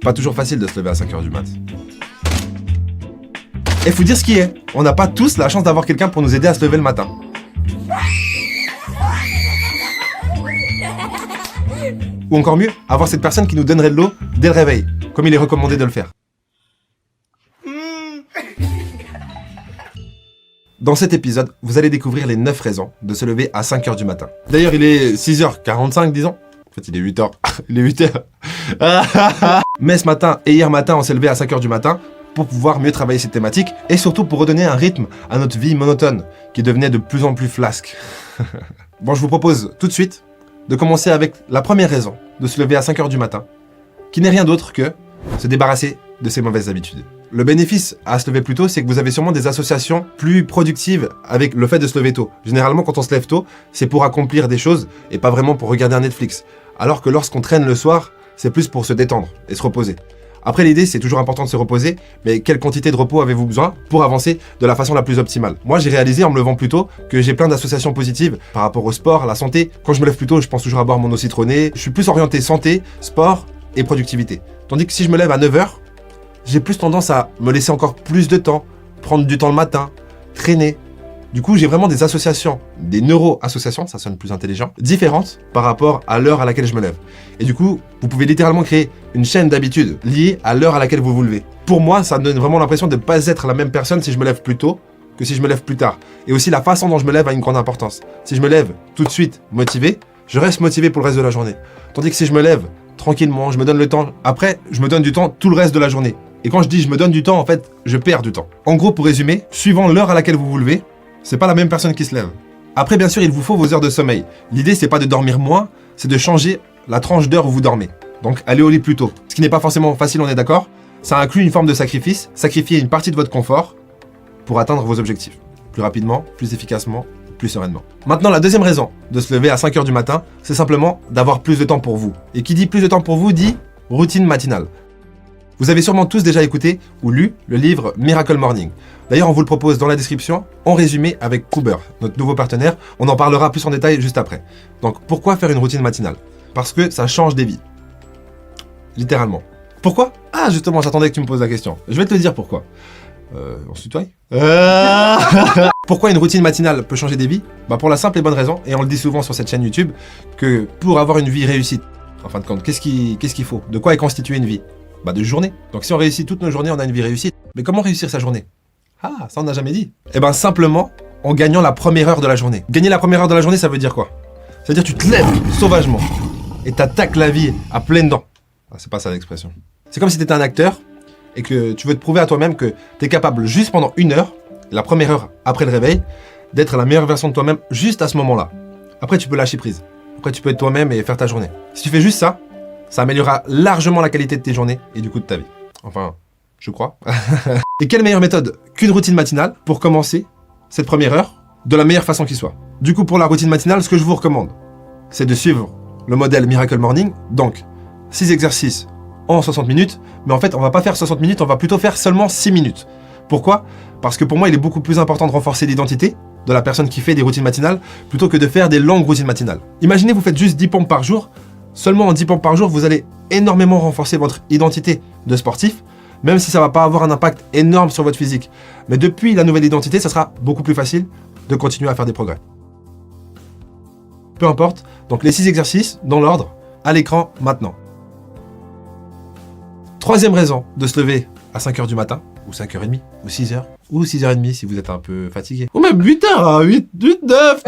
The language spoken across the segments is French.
Pas toujours facile de se lever à 5h du mat. Et faut dire ce qui est, on n'a pas tous la chance d'avoir quelqu'un pour nous aider à se lever le matin. Ou encore mieux, avoir cette personne qui nous donnerait de l'eau dès le réveil, comme il est recommandé de le faire. Dans cet épisode, vous allez découvrir les 9 raisons de se lever à 5h du matin. D'ailleurs, il est 6h45, disons. En fait, il est 8h. Il est 8h. Mais ce matin et hier matin, on s'est levé à 5h du matin pour pouvoir mieux travailler cette thématique et surtout pour redonner un rythme à notre vie monotone qui devenait de plus en plus flasque. Bon, je vous propose tout de suite de commencer avec la première raison de se lever à 5h du matin, qui n'est rien d'autre que se débarrasser de ses mauvaises habitudes. Le bénéfice à se lever plus tôt, c'est que vous avez sûrement des associations plus productives avec le fait de se lever tôt. Généralement, quand on se lève tôt, c'est pour accomplir des choses et pas vraiment pour regarder un Netflix. Alors que lorsqu'on traîne le soir, c'est plus pour se détendre et se reposer. Après, l'idée, c'est toujours important de se reposer, mais quelle quantité de repos avez-vous besoin pour avancer de la façon la plus optimale? Moi, j'ai réalisé en me levant plus tôt que j'ai plein d'associations positives par rapport au sport, à la santé. Quand je me lève plus tôt, je pense toujours à boire mon eau citronnée. Je suis plus orienté santé, sport et productivité. Tandis que si je me lève à 9h, j'ai plus tendance à me laisser encore plus de temps, prendre du temps le matin, traîner. Du coup, j'ai vraiment des associations, des neuro-associations, ça sonne plus intelligent, différentes par rapport à l'heure à laquelle je me lève. Et du coup, vous pouvez littéralement créer une chaîne d'habitudes liée à l'heure à laquelle vous vous levez. Pour moi, ça me donne vraiment l'impression de ne pas être la même personne si je me lève plus tôt que si je me lève plus tard. Et aussi, la façon dont je me lève a une grande importance. Si je me lève tout de suite motivé, je reste motivé pour le reste de la journée. Tandis que si je me lève tranquillement, je me donne le temps, après, je me donne du temps tout le reste de la journée. Et quand je dis je me donne du temps, en fait, je perds du temps. En gros, pour résumer, suivant l'heure à laquelle vous vous levez, c'est pas la même personne qui se lève. Après, bien sûr, il vous faut vos heures de sommeil. L'idée, c'est pas de dormir moins, c'est de changer la tranche d'heure où vous dormez. Donc, allez au lit plus tôt. Ce qui n'est pas forcément facile, on est d'accord. Ça inclut une forme de sacrifice, sacrifier une partie de votre confort pour atteindre vos objectifs. Plus rapidement, plus efficacement, plus sereinement. Maintenant, la deuxième raison de se lever à 5h du matin, c'est simplement d'avoir plus de temps pour vous. Et qui dit plus de temps pour vous, dit routine matinale. Vous avez sûrement tous déjà écouté ou lu le livre Miracle Morning. D'ailleurs, on vous le propose dans la description, en résumé avec Cooper, notre nouveau partenaire. On en parlera plus en détail juste après. Donc, pourquoi faire une routine matinale? Parce que ça change des vies. Littéralement. Pourquoi? Ah, justement, j'attendais que tu me poses la question. Je vais te le dire pourquoi. On se tutoie? Pourquoi une routine matinale peut changer des vies? Bah, pour la simple et bonne raison, et on le dit souvent sur cette chaîne YouTube, que pour avoir une vie réussie, en fin de compte, qu'est-ce qu'il faut? De quoi est constituée une vie? Bah, de journée. Donc si on réussit toutes nos journées, on a une vie réussie. Mais comment réussir sa journée? Ah, ça on n'a jamais dit. Eh ben simplement en gagnant la première heure de la journée. Gagner la première heure de la journée, ça veut dire quoi? Ça veut dire que tu te lèves sauvagement et t'attaques la vie à pleines dents. Ah, c'est pas ça l'expression. C'est comme si t'étais un acteur et que tu veux te prouver à toi-même que t'es capable juste pendant une heure, la première heure après le réveil, d'être la meilleure version de toi-même juste à ce moment-là. Après tu peux lâcher prise. Après tu peux être toi-même et faire ta journée. Si tu fais juste ça, ça améliorera largement la qualité de tes journées et du coup de ta vie. Enfin, je crois. Et quelle meilleure méthode qu'une routine matinale pour commencer cette première heure de la meilleure façon qui soit. Du coup, pour la routine matinale, ce que je vous recommande, c'est de suivre le modèle Miracle Morning. Donc, 6 exercices en 60 minutes. Mais en fait, on va pas faire 60 minutes, on va plutôt faire seulement 6 minutes. Pourquoi? Parce que pour moi, il est beaucoup plus important de renforcer l'identité de la personne qui fait des routines matinales plutôt que de faire des longues routines matinales. Imaginez, vous faites juste 10 pompes par jour. Seulement en 10 pompes par jour, vous allez énormément renforcer votre identité de sportif, même si ça ne va pas avoir un impact énorme sur votre physique. Mais depuis la nouvelle identité, ça sera beaucoup plus facile de continuer à faire des progrès. Peu importe, donc les 6 exercices, dans l'ordre, à l'écran maintenant. Troisième raison de se lever à 5h du matin, ou 5h30, ou 6h, ou 6h30 si vous êtes un peu fatigué. Ou même 8h, 8, 9,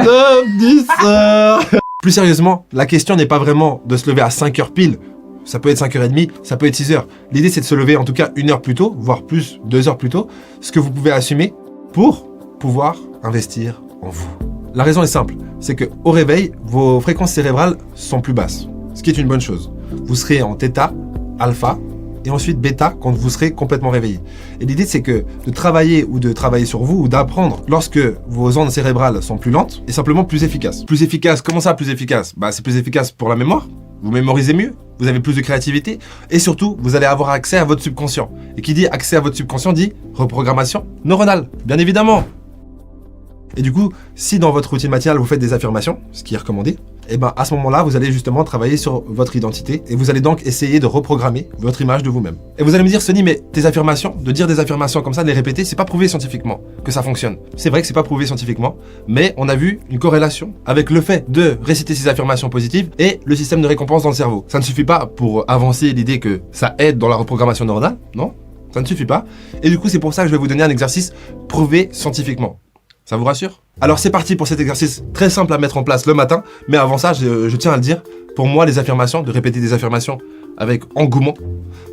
10h. Plus sérieusement, la question n'est pas vraiment de se lever à 5h pile. Ça peut être 5h30, ça peut être 6h. L'idée, c'est de se lever en tout cas 1 heure plus tôt, voire plus 2 heures plus tôt, ce que vous pouvez assumer pour pouvoir investir en vous. La raison est simple, c'est qu'au réveil, vos fréquences cérébrales sont plus basses, ce qui est une bonne chose. Vous serez en θ, alpha, et ensuite bêta quand vous serez complètement réveillé. Et l'idée, c'est que de travailler sur vous ou d'apprendre lorsque vos ondes cérébrales sont plus lentes est simplement plus efficace. Plus efficace, comment ça plus efficace? Bah, c'est plus efficace pour la mémoire. Vous mémorisez mieux, vous avez plus de créativité et surtout, vous allez avoir accès à votre subconscient. Et qui dit accès à votre subconscient dit reprogrammation neuronale, bien évidemment. Et du coup, si dans votre routine matinale, vous faites des affirmations, ce qui est recommandé, et ben à ce moment-là, vous allez justement travailler sur votre identité et vous allez donc essayer de reprogrammer votre image de vous-même. Et vous allez me dire, Sonny, mais tes affirmations, de dire des affirmations comme ça, de les répéter, c'est pas prouvé scientifiquement que ça fonctionne. C'est vrai que c'est pas prouvé scientifiquement, mais on a vu une corrélation avec le fait de réciter ces affirmations positives et le système de récompense dans le cerveau. Ça ne suffit pas pour avancer l'idée que ça aide dans la reprogrammation neuronale, non, ça ne suffit pas. Et du coup, c'est pour ça que je vais vous donner un exercice prouvé scientifiquement. Ça vous rassure? Alors c'est parti pour cet exercice très simple à mettre en place le matin, mais avant ça, je tiens à le dire, pour moi les affirmations, de répéter des affirmations avec engouement,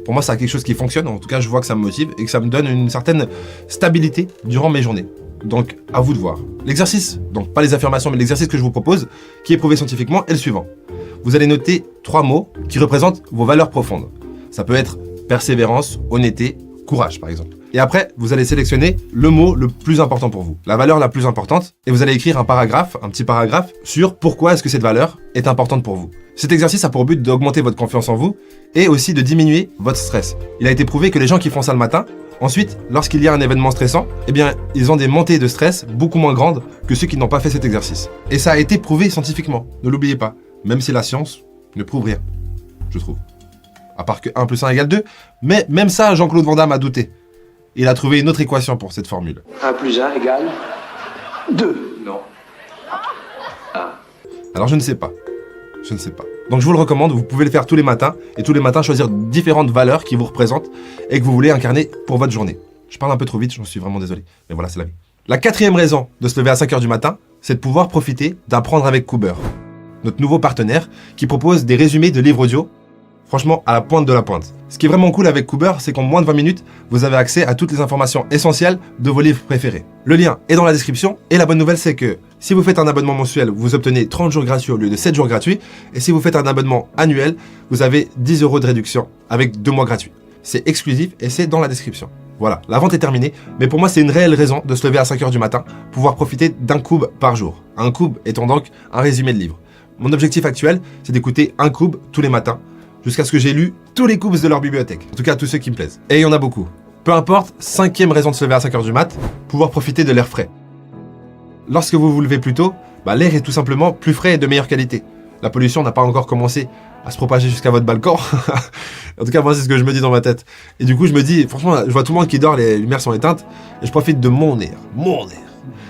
pour moi c'est quelque chose qui fonctionne, en tout cas je vois que ça me motive et que ça me donne une certaine stabilité durant mes journées. Donc à vous de voir. L'exercice, donc pas les affirmations mais l'exercice que je vous propose, qui est prouvé scientifiquement, est le suivant. Vous allez noter 3 mots qui représentent vos valeurs profondes. Ça peut être persévérance, honnêteté, courage par exemple. Et après, vous allez sélectionner le mot le plus important pour vous, la valeur la plus importante, et vous allez écrire un paragraphe, un petit paragraphe, sur pourquoi est-ce que cette valeur est importante pour vous. Cet exercice a pour but d'augmenter votre confiance en vous, et aussi de diminuer votre stress. Il a été prouvé que les gens qui font ça le matin, ensuite, lorsqu'il y a un événement stressant, eh bien, ils ont des montées de stress beaucoup moins grandes que ceux qui n'ont pas fait cet exercice. Et ça a été prouvé scientifiquement, ne l'oubliez pas, même si la science ne prouve rien, je trouve. À part que 1 + 1 = 2, mais même ça, Jean-Claude Van Damme a douté. Il a trouvé une autre équation pour cette formule. 1 + 1 = 2. Non. Alors je ne sais pas. Je ne sais pas. Donc je vous le recommande, vous pouvez le faire tous les matins, et tous les matins choisir différentes valeurs qui vous représentent et que vous voulez incarner pour votre journée. Je parle un peu trop vite, j'en suis vraiment désolé. Mais voilà, c'est la vie. La 4e raison de se lever à 5 h du matin, c'est de pouvoir profiter d'apprendre avec Cooper, notre nouveau partenaire qui propose des résumés de livres audio, franchement à la pointe de la pointe. Ce qui est vraiment cool avec Cooper, c'est qu'en moins de 20 minutes, vous avez accès à toutes les informations essentielles de vos livres préférés. Le lien est dans la description, et la bonne nouvelle c'est que si vous faites un abonnement mensuel, vous obtenez 30 jours gratuits au lieu de 7 jours gratuits, et si vous faites un abonnement annuel, vous avez 10 € de réduction avec 2 mois gratuits. C'est exclusif et c'est dans la description. Voilà, la vente est terminée, mais pour moi c'est une réelle raison de se lever à 5 h du matin, pouvoir profiter d'un cube par jour. Un cube étant donc un résumé de livre. Mon objectif actuel, c'est d'écouter un cube tous les matins, jusqu'à ce que j'ai lu tous les coups de leur bibliothèque. En tout cas, tous ceux qui me plaisent. Et il y en a beaucoup. Peu importe, 5e raison de se lever à 5 h du mat, pouvoir profiter de l'air frais. Lorsque vous vous levez plus tôt, l'air est tout simplement plus frais et de meilleure qualité. La pollution n'a pas encore commencé à se propager jusqu'à votre balcon. En tout cas, moi, c'est ce que je me dis dans ma tête. Et du coup, je me dis, franchement, je vois tout le monde qui dort, les lumières sont éteintes, et je profite de mon air. Mon air.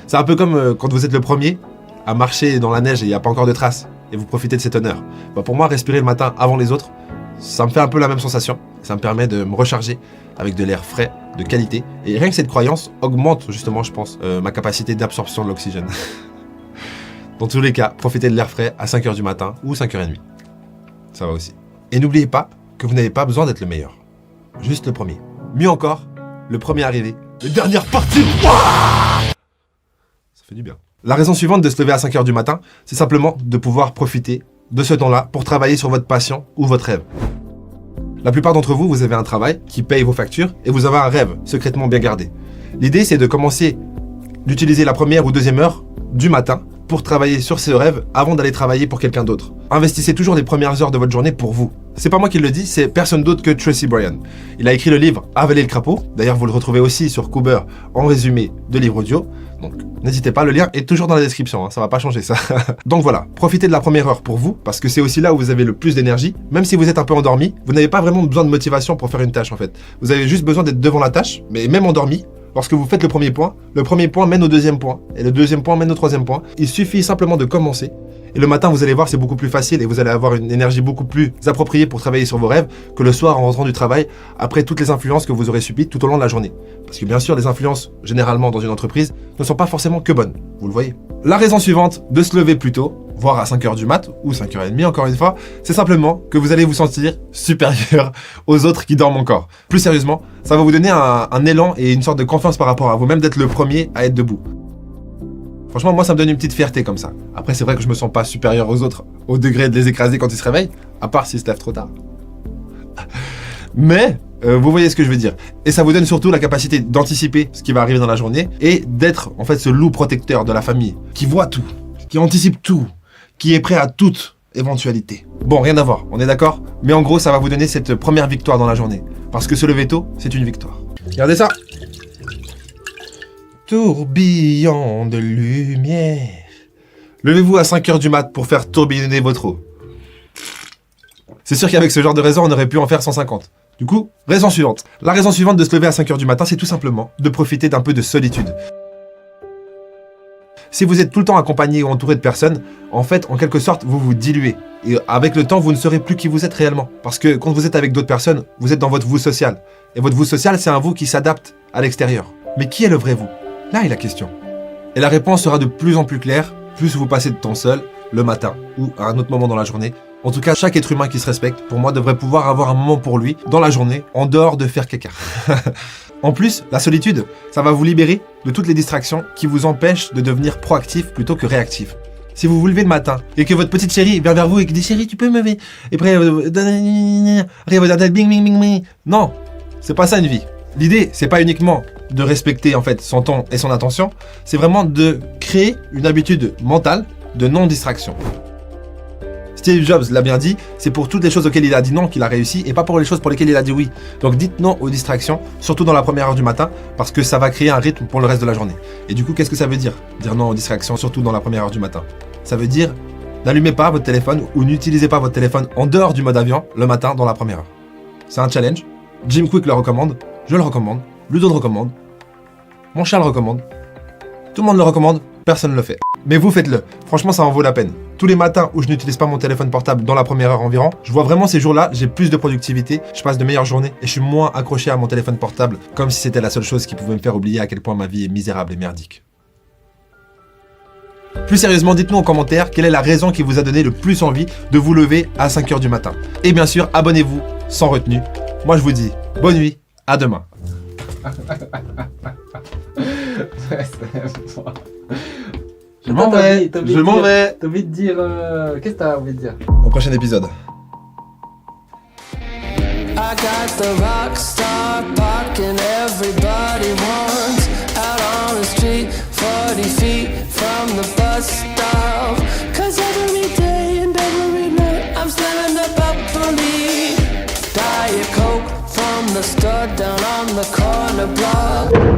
C'est un peu comme quand vous êtes le premier à marcher dans la neige et il n'y a pas encore de traces, et vous profitez de cet honneur. Pour moi, respirer le matin avant les autres, ça me fait un peu la même sensation. Ça me permet de me recharger avec de l'air frais, de qualité. Et rien que cette croyance augmente justement, je pense, ma capacité d'absorption de l'oxygène. Dans tous les cas, profitez de l'air frais à 5 h du matin ou 5 h 30. Ça va aussi. Et n'oubliez pas que vous n'avez pas besoin d'être le meilleur. Juste le premier. Mieux encore, le premier arrivé. Le dernier parti. Ça fait du bien. La raison suivante de se lever à 5 h du matin, c'est simplement de pouvoir profiter de ce temps-là pour travailler sur votre passion ou votre rêve. La plupart d'entre vous, vous avez un travail qui paye vos factures et vous avez un rêve secrètement bien gardé. L'idée, c'est de commencer d'utiliser la première ou deuxième heure du matin pour travailler sur ce rêve avant d'aller travailler pour quelqu'un d'autre. Investissez toujours les premières heures de votre journée pour vous. C'est pas moi qui le dis, c'est personne d'autre que Tracy Bryan. Il a écrit le livre Avaler le crapaud. D'ailleurs, vous le retrouvez aussi sur Cooper en résumé de livre audio. Donc, n'hésitez pas, le lien est toujours dans la description, ça va pas changer ça. Donc voilà, profitez de la première heure pour vous, parce que c'est aussi là où vous avez le plus d'énergie. Même si vous êtes un peu endormi, vous n'avez pas vraiment besoin de motivation pour faire une tâche en fait. Vous avez juste besoin d'être devant la tâche, mais même endormi, lorsque vous faites le premier point mène au deuxième point, et le deuxième point mène au troisième point. Il suffit simplement de commencer. Et le matin, vous allez voir, c'est beaucoup plus facile et vous allez avoir une énergie beaucoup plus appropriée pour travailler sur vos rêves que le soir en rentrant du travail, après toutes les influences que vous aurez subies tout au long de la journée. Parce que bien sûr, les influences, généralement dans une entreprise, ne sont pas forcément que bonnes, vous le voyez. La raison suivante de se lever plus tôt, voire à 5 h du mat, ou 5 h 30 encore une fois, c'est simplement que vous allez vous sentir supérieur aux autres qui dorment encore. Plus sérieusement, ça va vous donner un élan et une sorte de confiance par rapport à vous-même d'être le premier à être debout. Franchement, moi, ça me donne une petite fierté comme ça. Après, c'est vrai que je me sens pas supérieur aux autres, au degré de les écraser quand ils se réveillent, à part s'ils se lèvent trop tard. Mais, vous voyez ce que je veux dire. Et ça vous donne surtout la capacité d'anticiper ce qui va arriver dans la journée et d'être, en fait, ce loup protecteur de la famille, qui voit tout, qui anticipe tout, qui est prêt à toute éventualité. Bon, rien à voir, on est d'accord? Mais en gros, ça va vous donner cette première victoire dans la journée. Parce que se lever tôt, c'est une victoire. Regardez ça! Tourbillon de lumière, Levez-vous à 5h du mat pour faire tourbillonner votre eau. C'est sûr qu'avec ce genre de raison, on aurait pu en faire 150. Du coup, raison suivante. La raison suivante de se lever à 5h du matin, c'est tout simplement de profiter d'un peu de solitude. Si vous êtes tout le temps accompagné ou entouré de personnes, en fait, en quelque sorte, vous vous diluez. Et avec le temps, vous ne saurez plus qui vous êtes réellement. Parce que quand vous êtes avec d'autres personnes, vous êtes dans votre vous social. Et votre vous social, c'est un vous qui s'adapte à l'extérieur. Mais qui est le vrai vous? Là est la question. Et la réponse sera de plus en plus claire, plus vous passez de temps seul, le matin ou à un autre moment dans la journée. En tout cas, chaque être humain qui se respecte, pour moi, devrait pouvoir avoir un moment pour lui, dans la journée, en dehors de faire caca. En plus, la solitude, ça va vous libérer de toutes les distractions qui vous empêchent de devenir proactif plutôt que réactif. Si vous vous levez le matin et que votre petite chérie vient vers vous et qui dit « Chérie, tu peux me lever ?» Et après, bing, bing, bing, bing. Non, c'est pas ça une vie. L'idée, c'est pas uniquement de respecter en fait son temps et son attention, c'est vraiment de créer une habitude mentale de non-distraction. Steve Jobs l'a bien dit, c'est pour toutes les choses auxquelles il a dit non qu'il a réussi et pas pour les choses pour lesquelles il a dit oui. Donc dites non aux distractions, surtout dans la première heure du matin, parce que ça va créer un rythme pour le reste de la journée. Et du coup, qu'est-ce que ça veut dire? Dire non aux distractions, surtout dans la première heure du matin. Ça veut dire n'allumez pas votre téléphone ou n'utilisez pas votre téléphone en dehors du mode avion le matin dans la première heure. C'est un challenge. Jim Quick le recommande, je le recommande, Ludo le recommande, mon chat le recommande, tout le monde le recommande, personne ne le fait. Mais vous faites-le, franchement ça en vaut la peine. Tous les matins où je n'utilise pas mon téléphone portable dans la première heure environ, je vois vraiment ces jours-là, j'ai plus de productivité, je passe de meilleures journées et je suis moins accroché à mon téléphone portable comme si c'était la seule chose qui pouvait me faire oublier à quel point ma vie est misérable et merdique. Plus sérieusement, dites-nous en commentaire quelle est la raison qui vous a donné le plus envie de vous lever à 5h du matin. Et bien sûr, abonnez-vous sans retenue. Moi je vous dis bonne nuit, à demain. Je m'en vais. T'as envie de dire... Qu'est-ce que t'as envie de dire? Au prochain épisode. I got the rock star parking everybody wants out on the street, 40 feet from the bus stop. Cause every day and every night I'm slamming the bubbly Diet Coke from the store down on the corner block.